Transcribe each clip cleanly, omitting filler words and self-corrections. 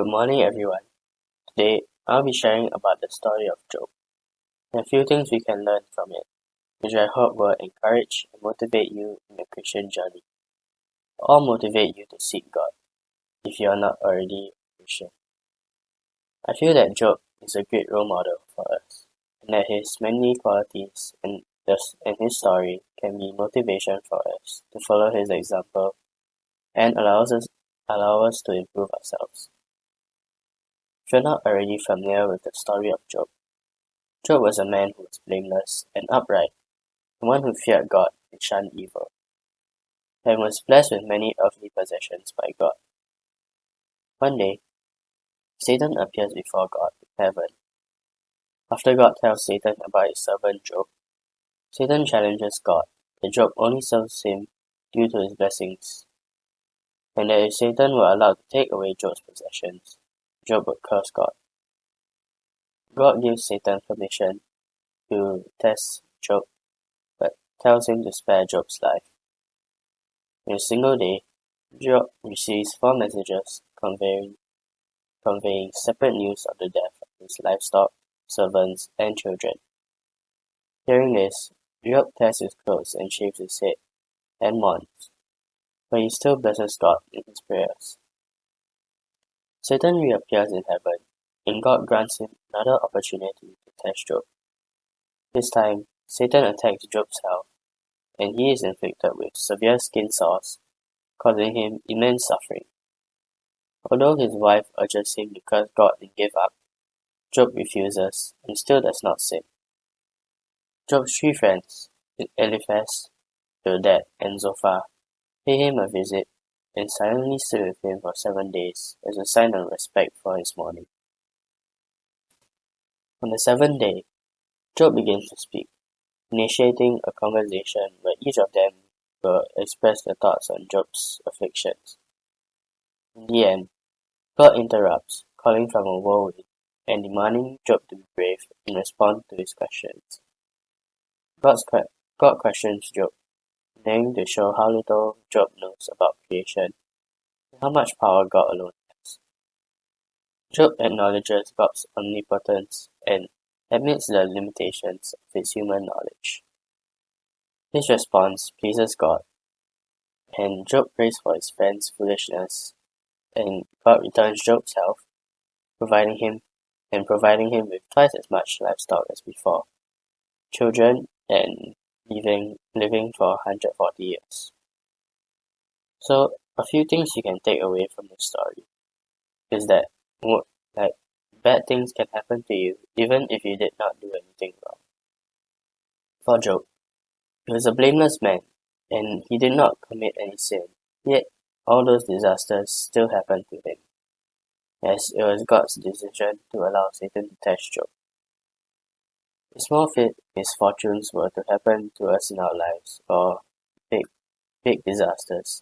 Good morning, everyone. Today, I'll be sharing about the story of Job and a few things we can learn from it, which I hope will encourage and motivate you in your Christian journey, or motivate you to seek God if you are not already a Christian. I feel that Job is a great role model for us, and that his many qualities and his story can be motivation for us to follow his example and allow us to improve ourselves. If you're not already familiar with the story of Job, Job was a man who was blameless and upright, one who feared God and shunned evil, and was blessed with many earthly possessions by God. One day, Satan appears before God in heaven. After God tells Satan about his servant Job, Satan challenges God that Job only serves him due to his blessings, and that if Satan were allowed to take away Job's possessions, Job would curse God. God gives Satan permission to test Job, but tells him to spare Job's life. In a single day, Job receives 4 messages conveying separate news of the death of his livestock, servants, and children. Hearing this, Job tears his clothes and shaves his head, and mourns, but he still blesses God in his prayers. Satan reappears in heaven, and God grants him another opportunity to test Job. This time, Satan attacks Job's health, and he is inflicted with severe skin sores, causing him immense suffering. Although his wife urges him to curse God and give up, Job refuses and still does not sin. Job's 3 friends, Eliphaz, Bildad, and Zophar, pay him a visit and silently sit with him for 7 days as a sign of respect for his mourning. On the 7th day, Job begins to speak, initiating a conversation where each of them will express their thoughts on Job's afflictions. In the end, God interrupts, calling from a whirlwind and demanding Job to be brave and respond to his questions. God questions Job, daring to show how little Job knows about creation and how much power God alone has. Job acknowledges God's omnipotence and admits the limitations of his human knowledge. His response pleases God, and Job prays for his friend's foolishness, and God returns Job's health, providing him with twice as much livestock as before, children, and living for 140 years. So, a few things you can take away from this story is that bad things can happen to you even if you did not do anything wrong. For Job, he was a blameless man, and he did not commit any sin, yet all those disasters still happened to him, as it was God's decision to allow Satan to test Job. If small misfortunes were to happen to us in our lives, or big disasters,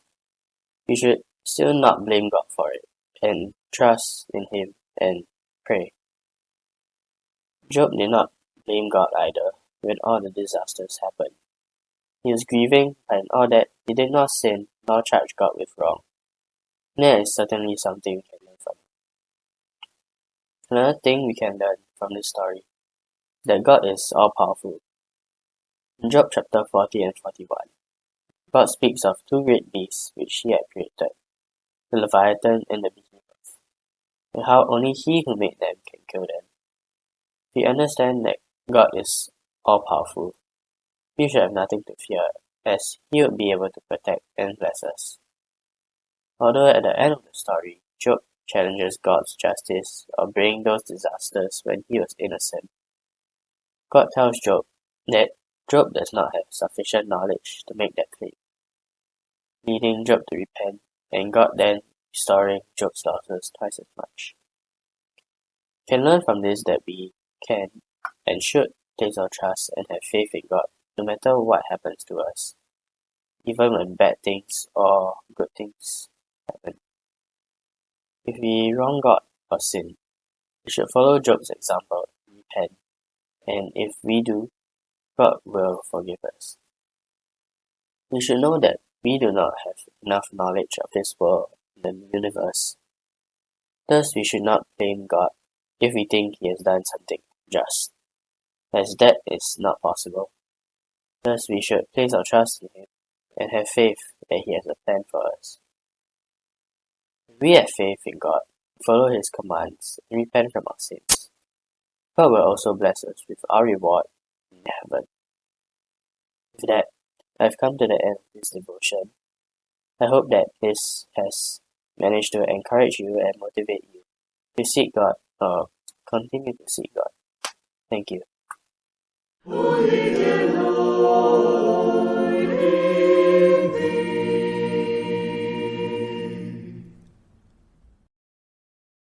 we should still not blame God for it, and trust in Him and pray. Job did not blame God either when all the disasters happened. He was grieving, but in all that, he did not sin nor charge God with wrong. And that is certainly something we can learn from. Another thing we can learn from this story is that God is all-powerful. In Job chapter 40 and 41, God speaks of 2 great beasts which He had created, the Leviathan and the Behemoth, and how only He who made them can kill them. We understand that God is all-powerful. We should have nothing to fear, as He would be able to protect and bless us. Although at the end of the story, Job challenges God's justice of bringing those disasters when he was innocent, God tells Job that Job does not have sufficient knowledge to make that claim, leading Job to repent, and God then restoring Job's losses twice as much. We can learn from this that we can and should place our trust and have faith in God, no matter what happens to us, even when bad things or good things happen. If we wrong God or sin, we should follow Job's example and repent, and if we do, God will forgive us. We should know that we do not have enough knowledge of this world and the universe, Thus we should not blame God if we think He has done something just, as that is not possible. Thus we should place our trust in Him and have faith that He has a plan for us. If we have faith in God, follow His commands, and repent from our sins, God will also bless us with our reward in heaven. With that, I've come to the end of this devotion. I hope that this has managed to encourage you and motivate you to seek God, or continue to seek God. Thank you.